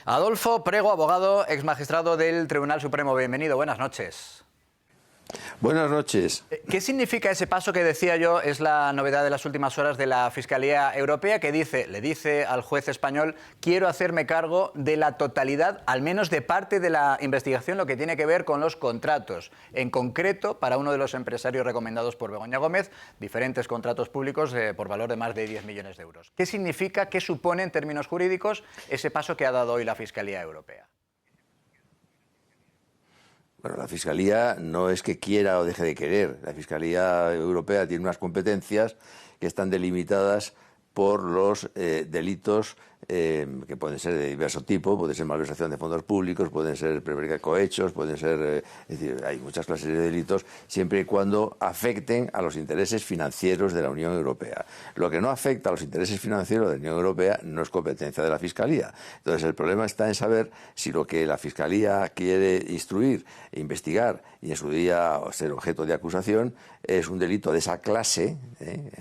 Adolfo Prego, abogado, exmagistrado del Tribunal Supremo. Bienvenido, buenas noches. Buenas noches. ¿Qué significa ese paso que decía yo es la novedad de las últimas horas de la Fiscalía Europea que le dice al juez español: quiero hacerme cargo de la totalidad, al menos de parte de la investigación, lo que tiene que ver con los contratos? En concreto, para uno de los empresarios recomendados por Begoña Gómez, diferentes contratos públicos por valor de más de 10 millones de euros. ¿Qué significa, qué supone en términos jurídicos ese paso que ha dado hoy la Fiscalía Europea? Bueno, la Fiscalía no es que quiera o deje de querer. La Fiscalía Europea tiene unas competencias que están delimitadas por los delitos que pueden ser de diverso tipo, puede ser malversación de fondos públicos, pueden ser cohechos, pueden ser... es decir, hay muchas clases de delitos, siempre y cuando afecten a los intereses financieros de la Unión Europea. Lo que no afecta a los intereses financieros de la Unión Europea no es competencia de la Fiscalía. Entonces, el problema está en saber si lo que la Fiscalía quiere instruir, investigar y en su día ser objeto de acusación es un delito de esa clase,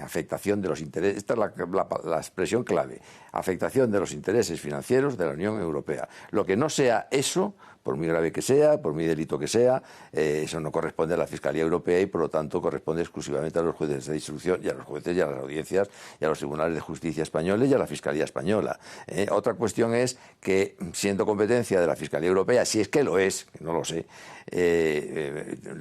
afectación de los intereses. Esta es la expresión clave: afectación de los intereses financieros de la Unión Europea. Lo que no sea eso, por muy grave que sea, por muy delito que sea, eso no corresponde a la Fiscalía Europea y por lo tanto corresponde exclusivamente a los jueces de instrucción y a los jueces y a las audiencias y a los tribunales de justicia españoles y a la Fiscalía Española. Otra cuestión es que, siendo competencia de la Fiscalía Europea, si es que lo es, que no lo sé,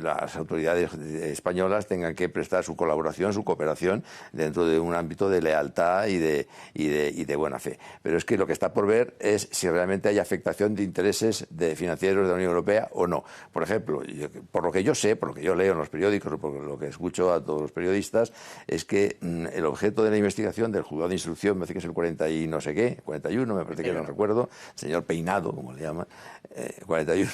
las autoridades españolas tengan que prestar su colaboración, su cooperación dentro de un ámbito de lealtad y de buena fe. Pero es que lo que está por ver es si realmente hay afectación de intereses financieros de la Unión Europea o no. Por ejemplo, por lo que yo sé, por lo que yo leo en los periódicos, por lo que escucho a todos los periodistas, es que el objeto de la investigación del juzgado de instrucción, me parece que es el 40 y no sé qué, 41, me parece que no recuerdo, señor Peinado, como le llaman, 41,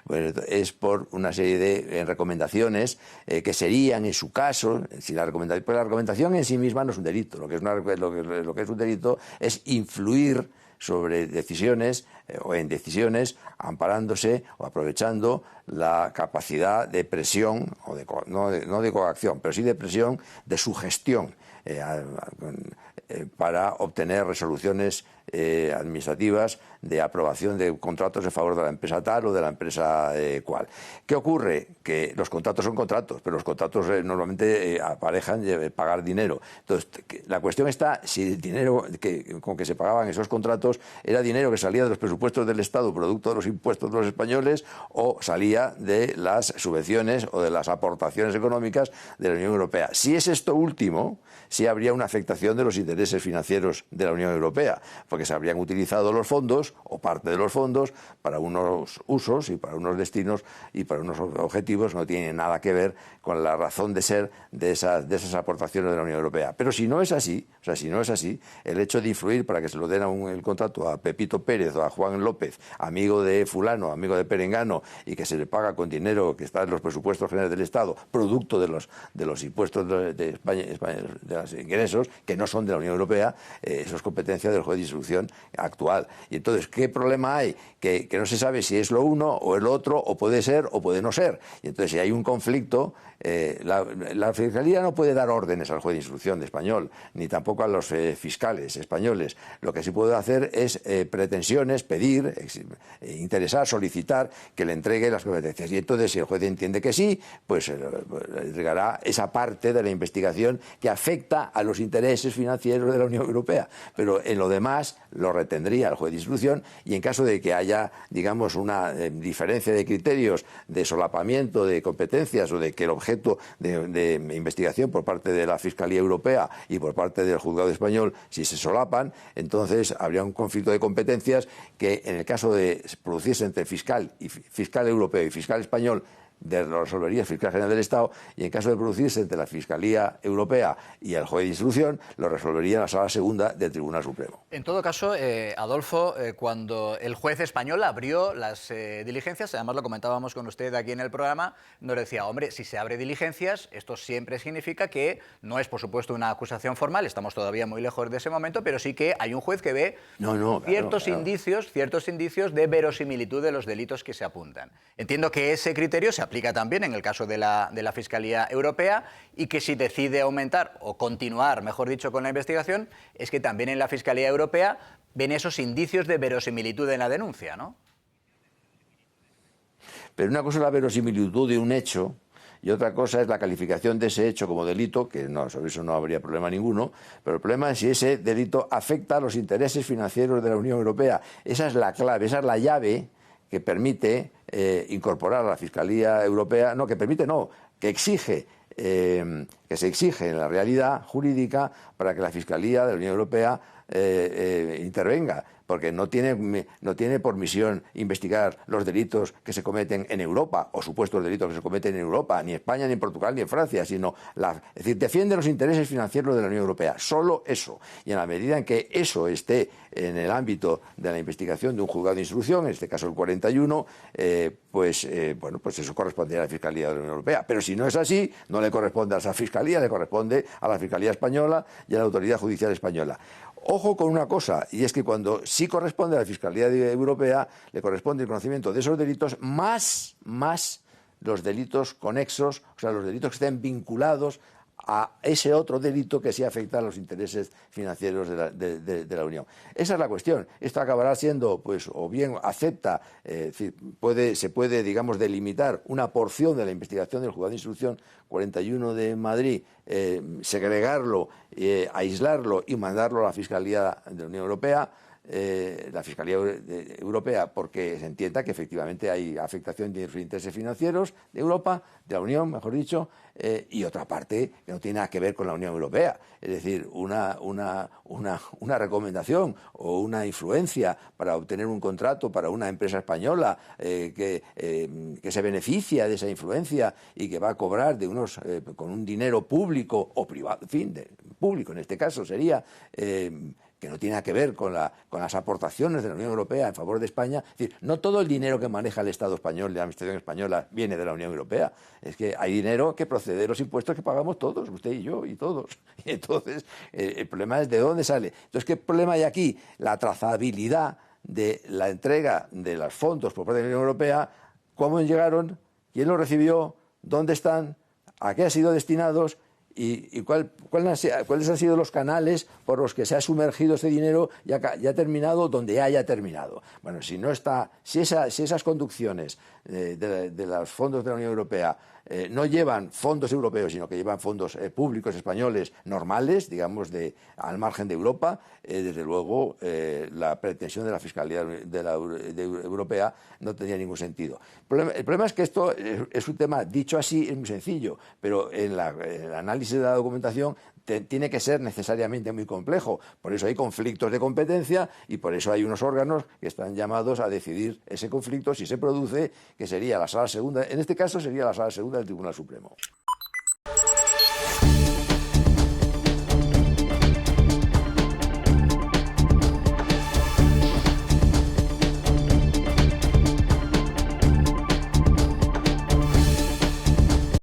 pues es por una serie de recomendaciones que serían, en su caso, si la recomendación en sí misma no es un delito. Lo que es un delito es influir sobre decisiones o en decisiones amparándose o aprovechando la capacidad de presión, no de coacción, pero sí de presión, de sugestión para obtener resoluciones administrativas de aprobación de contratos en favor de la empresa tal o de la empresa cual. ¿Qué ocurre? Que los contratos son contratos, pero los contratos normalmente aparejan pagar dinero. Entonces, la cuestión está si el dinero con que se pagaban esos contratos era dinero que salía de los presupuestos del Estado, producto de los impuestos de los españoles, o salía de las subvenciones o de las aportaciones económicas de la Unión Europea. Si es esto último, sí habría una afectación de los intereses financieros de la Unión Europea, porque se habrían utilizado los fondos o parte de los fondos para unos usos y para unos destinos y para unos objetivos que no tienen nada que ver con la razón de ser de esas aportaciones de la Unión Europea. Pero si no es así, el hecho de influir para que se lo den el contrato a Pepito Pérez o a Juan López, amigo de fulano, amigo de perengano, y que se le paga con dinero que está en los presupuestos generales del Estado, producto de los impuestos de España, de los ingresos, que no son de la Unión Europea, eso es competencia del juez de instrucción actual. Y entonces, ¿qué problema hay? Que no se sabe si es lo uno o es lo otro, o puede ser o puede no ser. Y entonces, si hay un conflicto, la Fiscalía no puede dar órdenes al juez de instrucción de español, ni tampoco a los fiscales españoles. Lo que sí puede hacer es pretensiones, pedir, interesar, solicitar que le entregue las competencias. Y entonces, si el juez entiende que sí, pues le entregará esa parte de la investigación que afecta a los intereses financieros de la Unión Europea. Pero en lo demás lo retendría el juez de instrucción, y en caso de que haya, digamos, una diferencia de criterios, de solapamiento de competencias, o de que el objeto de investigación por parte de la Fiscalía Europea y por parte del juzgado español, si se solapan, entonces habría un conflicto de competencias que, en el caso de producirse entre fiscal europeo y fiscal español, lo resolvería el fiscal general del Estado, y en caso de producirse entre la Fiscalía Europea y el juez de instrucción, lo resolvería la Sala Segunda del Tribunal Supremo. En todo caso, Adolfo, cuando el juez español abrió las diligencias, además lo comentábamos con usted aquí en el programa, nos decía: hombre, si se abre diligencias, esto siempre significa que no es, por supuesto, una acusación formal, estamos todavía muy lejos de ese momento, pero sí que hay un juez que ve ciertos indicios de verosimilitud de los delitos que se apuntan. Entiendo que ese criterio se aplica también en el caso de la Fiscalía Europea, y que si decide aumentar o continuar, mejor dicho, con la investigación, es que también en la Fiscalía Europea ven esos indicios de verosimilitud en la denuncia, ¿no? Pero una cosa es la verosimilitud de un hecho y otra cosa es la calificación de ese hecho como delito, que no, sobre eso no habría problema ninguno, pero el problema es si ese delito afecta a los intereses financieros de la Unión Europea. Esa es la clave, esa es la llave que permite incorporar a la Fiscalía Europea, no, que permite no, que exige, que se exige en la realidad jurídica para que la Fiscalía de la Unión Europea intervenga, porque no tiene por misión investigar los delitos que se cometen en Europa, o supuestos delitos que se cometen en Europa, ni en España, ni en Portugal, ni en Francia, sino, es decir, defiende los intereses financieros de la Unión Europea, solo eso. Y en la medida en que eso esté en el ámbito de la investigación de un juzgado de instrucción, en este caso el 41, pues eso corresponde a la Fiscalía de la Unión Europea. Pero si no es así, no le corresponde a esa Fiscalía, le corresponde a la Fiscalía Española y a la Autoridad Judicial Española. Ojo con una cosa, y es que cuando sí corresponde a la Fiscalía Europea, le corresponde el conocimiento de esos delitos más los delitos conexos, o sea, los delitos que estén vinculados a ese otro delito que sí afecta a los intereses financieros de la Unión. Esa es la cuestión. Esto acabará siendo, pues, o bien acepta, se puede, digamos, delimitar una porción de la investigación del Juzgado de Instrucción 41 de Madrid, segregarlo, aislarlo y mandarlo a la Fiscalía de la Unión Europea, la Fiscalía Europea, porque se entienda que efectivamente hay afectación de los intereses financieros de Europa, de la Unión, mejor dicho, y otra parte que no tiene nada que ver con la Unión Europea. Es decir, una recomendación o una influencia para obtener un contrato para una empresa española que se beneficia de esa influencia y que va a cobrar con un dinero público o privado, en fin, público en este caso sería, que no tiene nada que ver con las aportaciones de la Unión Europea en favor de España. Es decir, no todo el dinero que maneja el Estado español, la Administración española, viene de la Unión Europea. Es que hay dinero que procede de los impuestos que pagamos todos, usted y yo y todos. Y entonces, el problema es de dónde sale. Entonces, ¿qué problema hay aquí? La trazabilidad de la entrega de los fondos por parte de la Unión Europea, cómo llegaron, quién los recibió, dónde están, a qué han sido destinados y cuáles han sido los canales por los que se ha sumergido ese dinero y ha terminado donde haya terminado. Bueno, si esas conducciones de los fondos de la Unión Europea no llevan fondos europeos, sino que llevan fondos públicos españoles normales, digamos, al margen de Europa, desde luego la pretensión de la Fiscalía Europea no tenía ningún sentido. El problema es que esto es un tema, dicho así, es muy sencillo, pero en el análisis de la documentación tiene que ser necesariamente muy complejo. Por eso hay conflictos de competencia y por eso hay unos órganos que están llamados a decidir ese conflicto si se produce, que sería la Sala Segunda, en este caso sería la Sala Segunda del Tribunal Supremo.